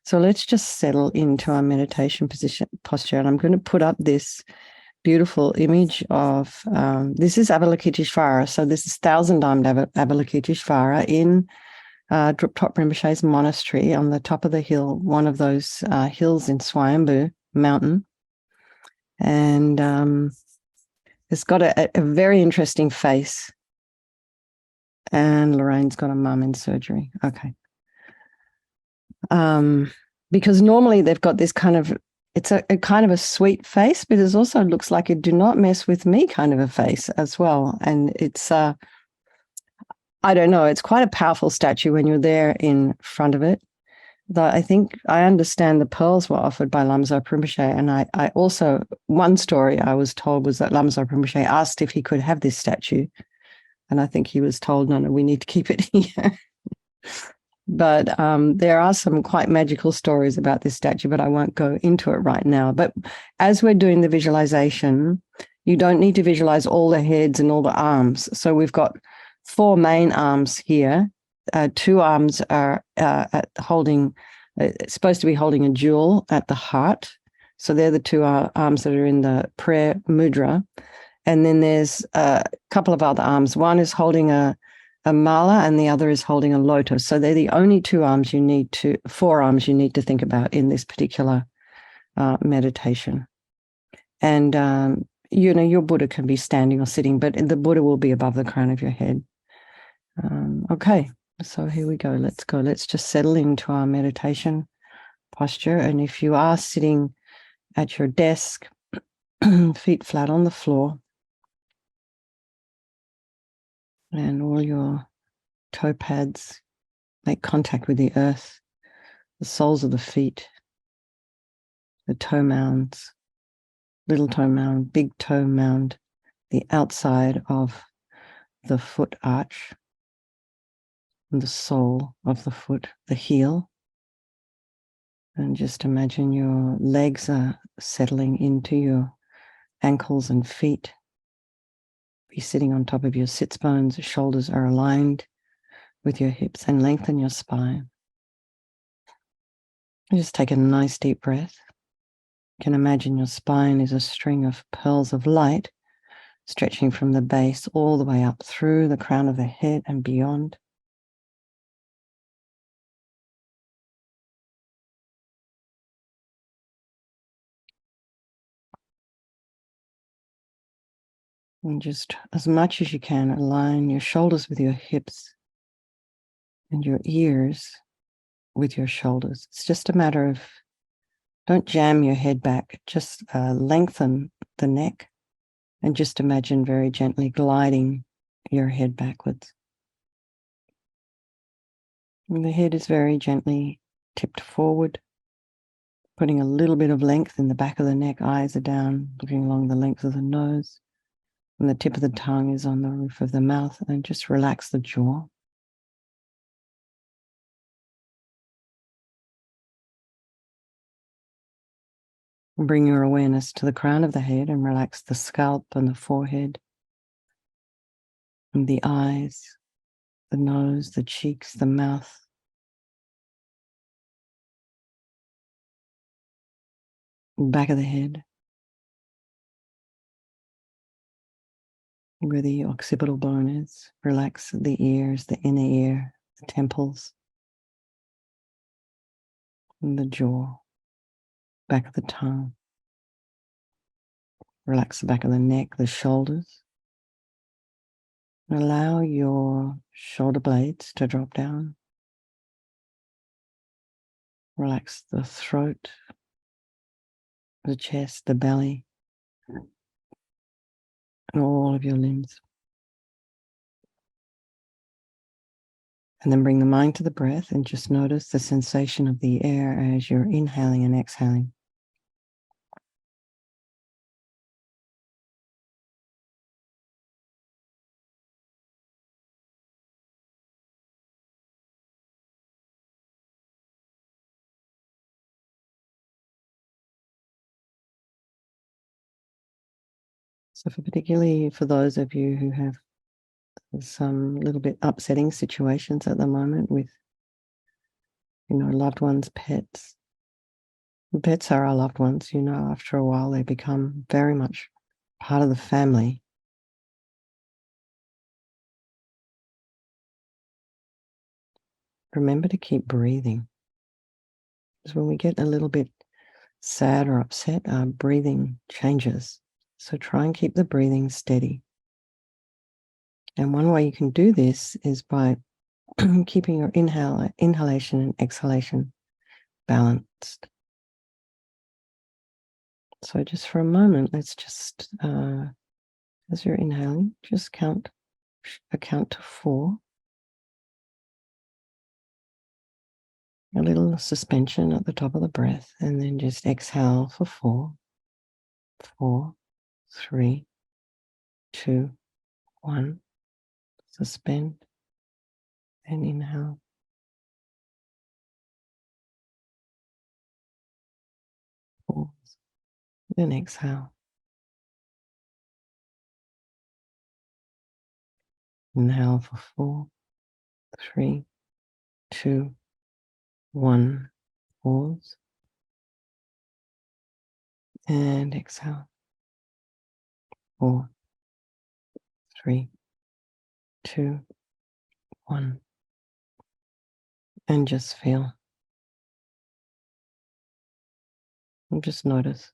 So let's just settle into our meditation posture. And I'm going to put up this beautiful image of, this is Avalokiteshvara. So this is thousand-armed Avalokiteshvara in Druptot Rinpoche's monastery on the top of the hill, one of those hills in Swayambhu mountain. And it's got a very interesting face. And Lorraine's got a mum in surgery. Okay. Because normally they've got this kind of, it's a kind of a sweet face, but it also looks like a do not mess with me kind of a face as well. And it's, I don't know, it's quite a powerful statue when you're there in front of it. Though I think I understand the pearls were offered by Lamso Rinpoche. And I also, one story I was told was that Lamso Rinpoche asked if he could have this statue. And I think he was told, no, we need to keep it here. But there are some quite magical stories about this statue, but I won't go into it right now. But as we're doing the visualization, you don't need to visualize all the heads and all the arms. So we've got 4 main arms here. 2 arms are holding, it's supposed to be holding a jewel at the heart. So they're the 2 arms that are in the prayer mudra. And then there's a couple of other arms. One is holding a mala and the other is holding a lotus. So they're the only 4 arms you need to think about in this particular meditation. And, your Buddha can be standing or sitting, but the Buddha will be above the crown of your head. Okay, so here we go. Let's go. Let's just settle into our meditation posture. And if you are sitting at your desk, feet flat on the floor, and all your toe pads make contact with the earth, the soles of the feet, the toe mounds, little toe mound, big toe mound, the outside of the foot arch, and the sole of the foot, the heel. And just imagine your legs are settling into your ankles and feet. Be sitting on top of your sits bones, shoulders are aligned with your hips, and lengthen your spine. And just take a nice deep breath. You can imagine your spine is a string of pearls of light stretching from the base all the way up through the crown of the head and beyond. And just as much as you can, align your shoulders with your hips and your ears with your shoulders. It's just a matter of, don't jam your head back, just lengthen the neck and just imagine very gently gliding your head backwards. And the head is very gently tipped forward, putting a little bit of length in the back of the neck. Eyes are down, looking along the length of the nose. And the tip of the tongue is on the roof of the mouth, and just relax the jaw. And bring your awareness to the crown of the head and relax the scalp and the forehead and the eyes, the nose, the cheeks, the mouth. Back of the head, where the occipital bone is. Relax the ears, the inner ear, the temples, and the jaw, back of the tongue. Relax the back of the neck, the shoulders. And allow your shoulder blades to drop down. Relax the throat, the chest, the belly, and all of your limbs. And then bring the mind to the breath and just notice the sensation of the air as you're inhaling and exhaling. So particularly for those of you who have some little bit upsetting situations at the moment with Loved ones, pets. Pets are our loved ones, after a while they become very much part of the family. Remember to keep breathing. Because when we get a little bit sad or upset, our breathing changes. So try and keep the breathing steady. And one way you can do this is by keeping your inhalation and exhalation balanced. So just for a moment, let's just, as you're inhaling, just count to 4. A little suspension at the top of the breath, and then just exhale for 4, 4, 3, 2, 1. Suspend and inhale. Pause. Then exhale. Inhale for 4, 3, 2, 1. Pause. And exhale. 4, 3, 2, 1. And just feel. And just notice.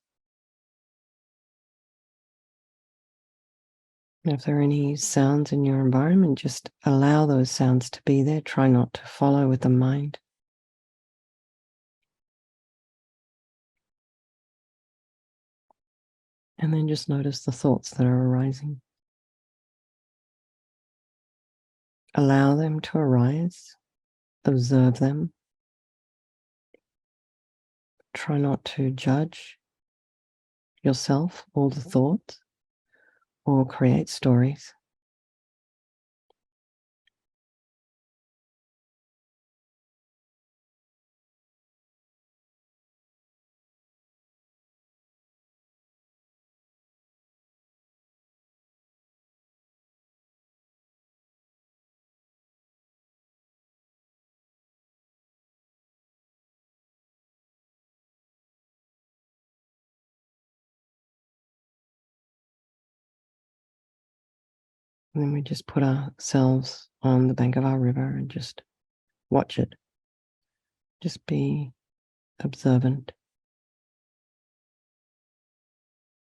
If there are any sounds in your environment, just allow those sounds to be there. Try not to follow with the mind. And then just notice the thoughts that are arising. Allow them to arise. Observe them. Try not to judge yourself or the thoughts or create stories. And then we just put ourselves on the bank of our river and just watch it. Just be observant.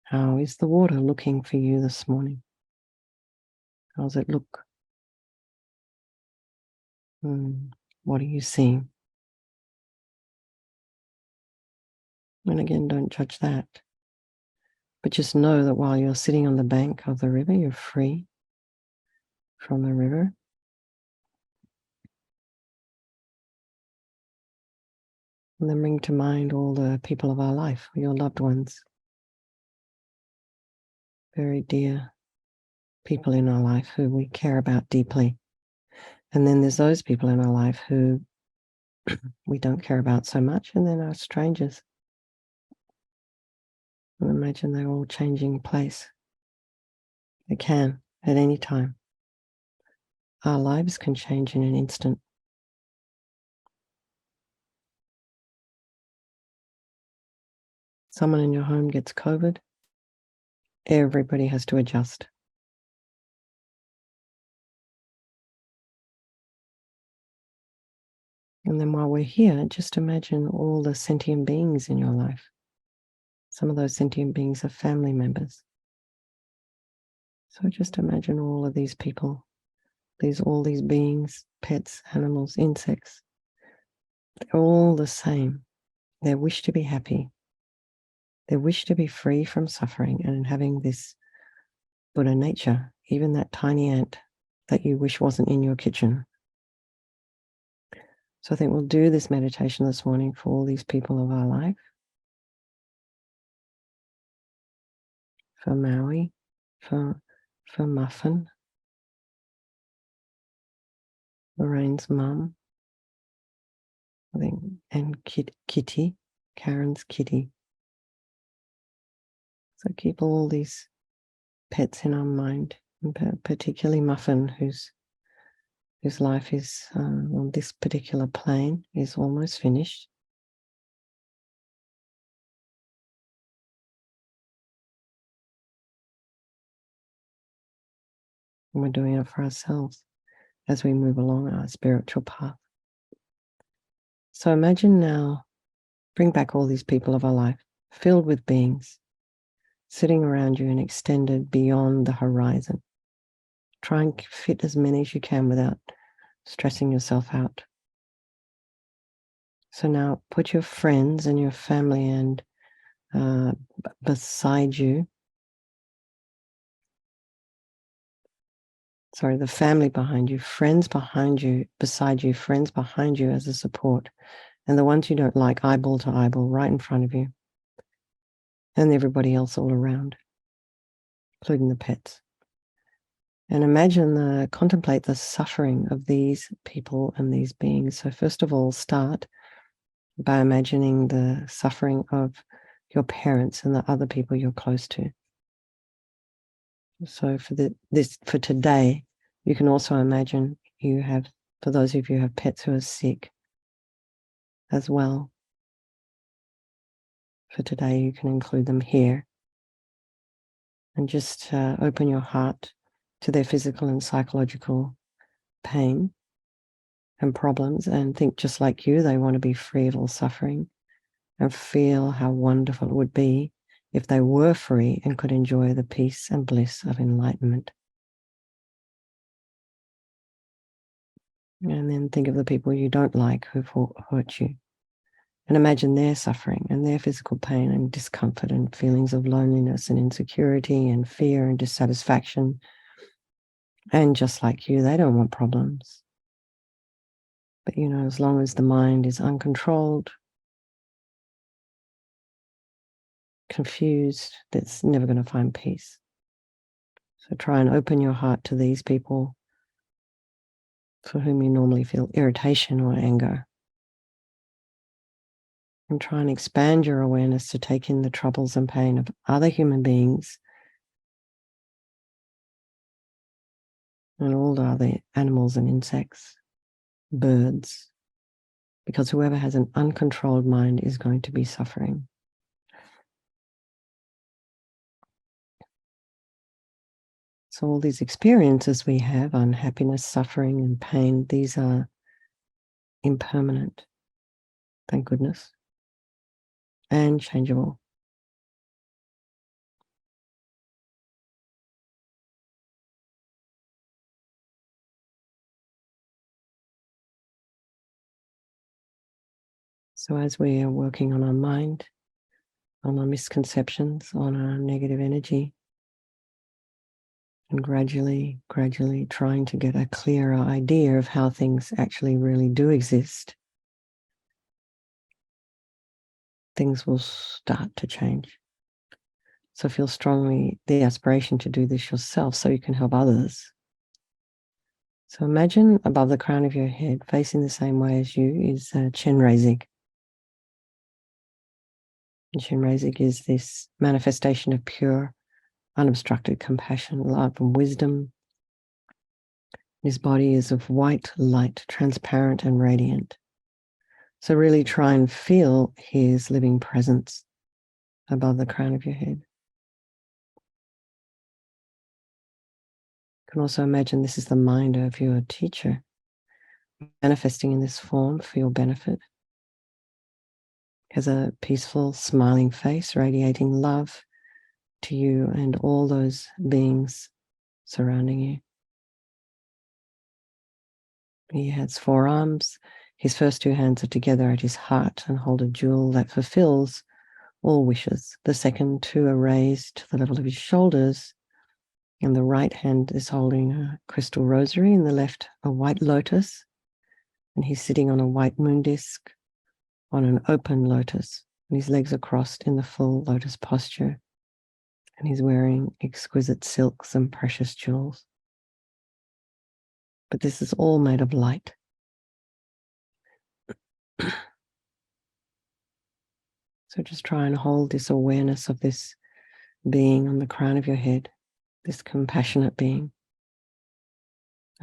How is the water looking for you this morning? How does it look? What are you seeing? And again, don't judge that. But just know that while you're sitting on the bank of the river, you're free from the river. And then bring to mind all the people of our life, your loved ones, very dear people in our life who we care about deeply. And then there's those people in our life who we don't care about so much, and then are strangers. And imagine they're all changing place. They can at any time. Our lives can change in an instant. Someone in your home gets COVID, everybody has to adjust. And then while we're here, just imagine all the sentient beings in your life. Some of those sentient beings are family members. So just imagine all of these people, all these beings, pets, animals, insects. They're all the same. They wish to be happy. They wish to be free from suffering and having this Buddha nature, even that tiny ant that you wish wasn't in your kitchen. So I think we'll do this meditation this morning for all these people of our life. For Maui, for Muffin, Lorraine's mum, I think, and Kitty, Karen's Kitty. So keep all these pets in our mind, and particularly Muffin, who's whose life is on this particular plane is almost finished. And we're doing it for ourselves as we move along our spiritual path. So imagine now, bring back all these people of our life, filled with beings, sitting around you and extended beyond the horizon. Try and fit as many as you can without stressing yourself out. So now put your friends and your family and beside you. Sorry, the family behind you, friends behind you, beside you, friends behind you as a support. And the ones you don't like, eyeball to eyeball, right in front of you. And everybody else all around, including the pets. And imagine, contemplate the suffering of these people and these beings. So first of all, start by imagining the suffering of your parents and the other people you're close to. So for today, you can also imagine you have, for those of you who have pets who are sick as well. For today, you can include them here. And just open your heart to their physical and psychological pain and problems, and think just like you, they want to be free of all suffering, and feel how wonderful it would be if they were free and could enjoy the peace and bliss of enlightenment. And then think of the people you don't like who've hurt you, and imagine their suffering and their physical pain and discomfort and feelings of loneliness and insecurity and fear and dissatisfaction. And just like you, they don't want problems. But, as long as the mind is uncontrolled, confused, that's never going to find peace. So try and open your heart to these people for whom you normally feel irritation or anger. And try and expand your awareness to take in the troubles and pain of other human beings and all the other animals and insects, birds, because whoever has an uncontrolled mind is going to be suffering. So all these experiences we have, unhappiness, suffering, and pain, these are impermanent, thank goodness, and changeable. So as we are working on our mind, on our misconceptions, on our negative energy, and gradually trying to get a clearer idea of how things actually really do exist, things will start to change. So feel strongly the aspiration to do this yourself so you can help others. So imagine above the crown of your head, facing the same way as you, is Chenrezig. And Chenrezig is this manifestation of pure, unobstructed compassion, love, and wisdom. His body is of white light, transparent and radiant. So really try and feel his living presence above the crown of your head. You can also imagine this is the mind of your teacher, manifesting in this form for your benefit. He has a peaceful, smiling face, radiating love to you and all those beings surrounding you. He has 4 arms. His first 2 hands are together at his heart and hold a jewel that fulfills all wishes. The second 2 are raised to the level of his shoulders, and the right hand is holding a crystal rosary, and the left a white lotus, and he's sitting on a white moon disc on an open lotus, and his legs are crossed in the full lotus posture, and he's wearing exquisite silks and precious jewels. But this is all made of light. So just try and hold this awareness of this being on the crown of your head, this compassionate being.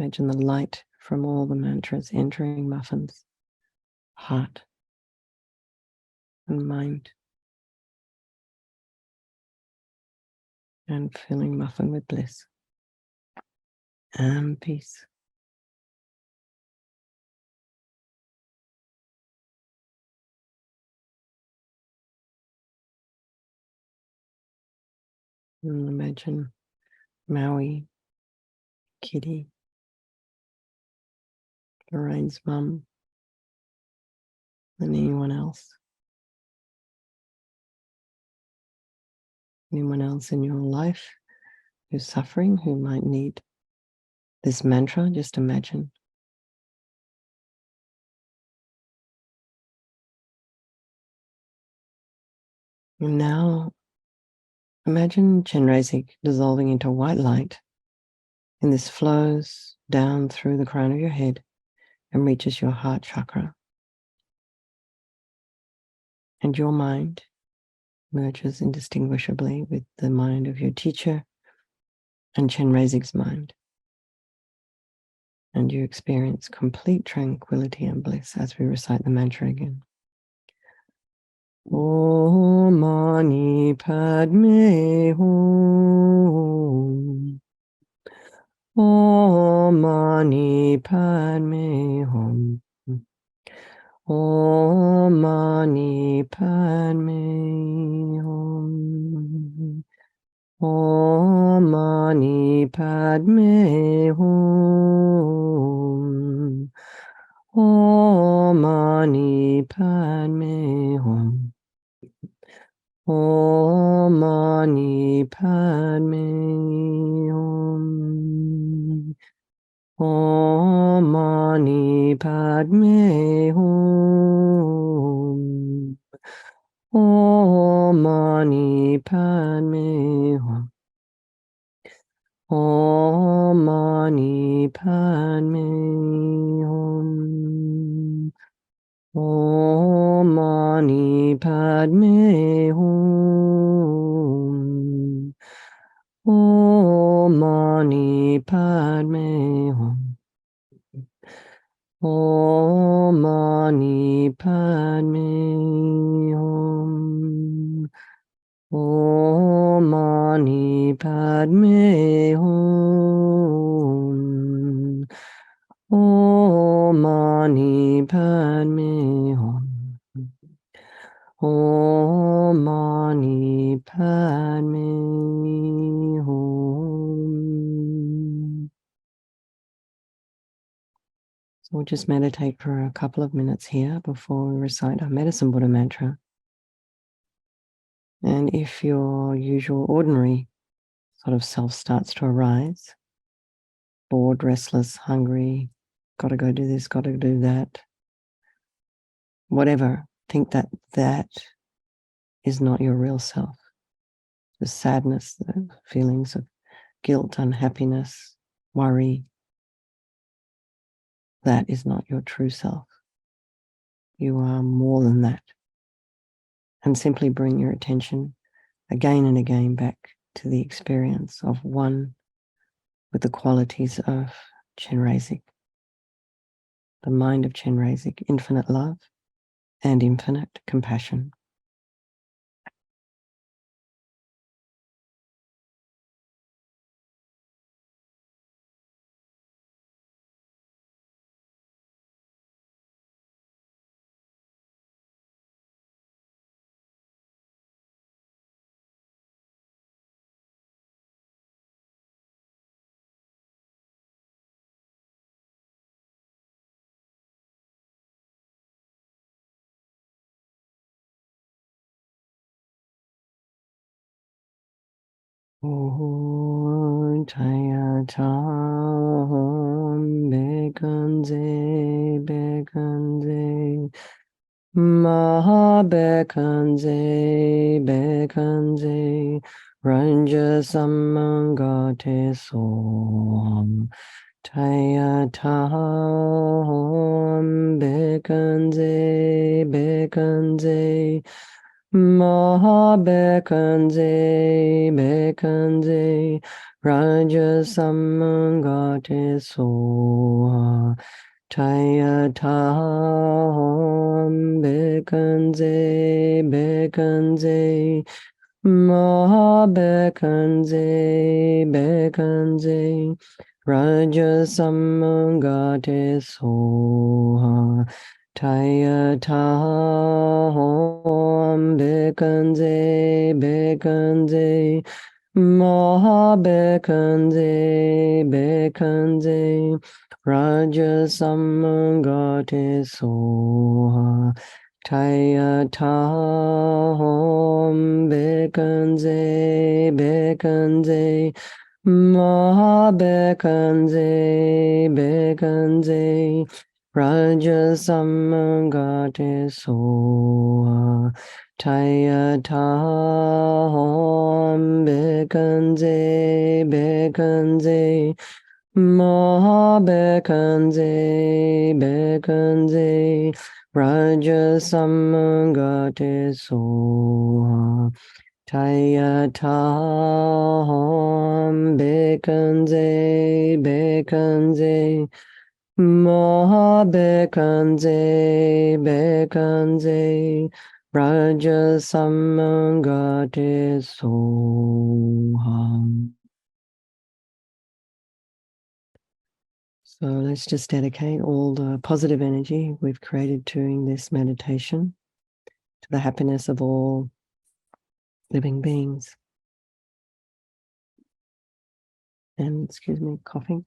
Imagine the light from all the mantras entering Muffin's heart and mind and filling Muffin with bliss and peace. And imagine Maui, Kitty, Lorraine's mum, and anyone else in your life who's suffering, who might need this mantra. Just imagine. And now imagine Chenrezig dissolving into white light, and this flows down through the crown of your head and reaches your heart chakra. And your mind merges indistinguishably with the mind of your teacher and Chenrezig's mind. And you experience complete tranquility and bliss as we recite the mantra again. Om Mani Padme Hum. Om Mani Padme Hum. Om Mani Padme Hum. Om Mani Padme Hum. Om Mani Padme Hum. Om Mani Padme Hum. Om Mani Padme Hum. Om Mani Padme Hum. Om Mani Padme Hum. Om Mani Padme Hum. Om Mani Padme Hum. Om Mani Padme Hum. Om Mani Padme Hum. Om Mani Padme Hum. Om Mani Padme Hum. So we'll just meditate for a couple of minutes here before we recite our Medicine Buddha mantra. And if your usual ordinary sort of self starts to arise, bored, restless, hungry, gotta go do this, gotta do that, whatever, think that that is not your real self. The sadness, the feelings of guilt, unhappiness, worry, that is not your true self. You are more than that. And simply bring your attention again and again back to the experience of one with the qualities of Chenrezig, the mind of Chenrezig, infinite love and infinite compassion. Om Tayatam Bekanze Bekanze Maha Bekanze Bekanze Ranja Samangate Som Tayatam Bekanze Bekanze Maha Bekanze Bekanze Rajasamangate soha Chayatam Bekanze Bekanze Maha Bekanze Bekanze Rajasamangate soha Tayatam Bekanze Bekanze Maha Bekanze Bekanze Rajasamangate soha Tayatam Bekanze Bekanze Maha Bekanze Bekanze Rajasamangate soha Tayatam Bekanze Bekanze Maha Bekanze Bekanze Rajasamangate soha Tayatam Bekanze Bekanze Maha Bekanze Bekanze Rajasamangate soha. So let's just dedicate all the positive energy we've created during this meditation to the happiness of all living beings. And excuse me, coughing.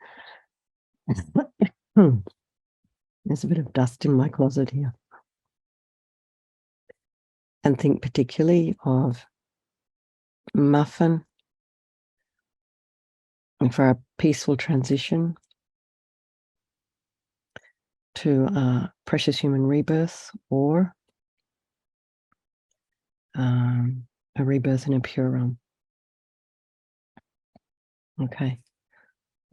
There's a bit of dust in my closet here. And think particularly of Muffin and for a peaceful transition to precious human rebirth or a rebirth in a pure realm. Okay.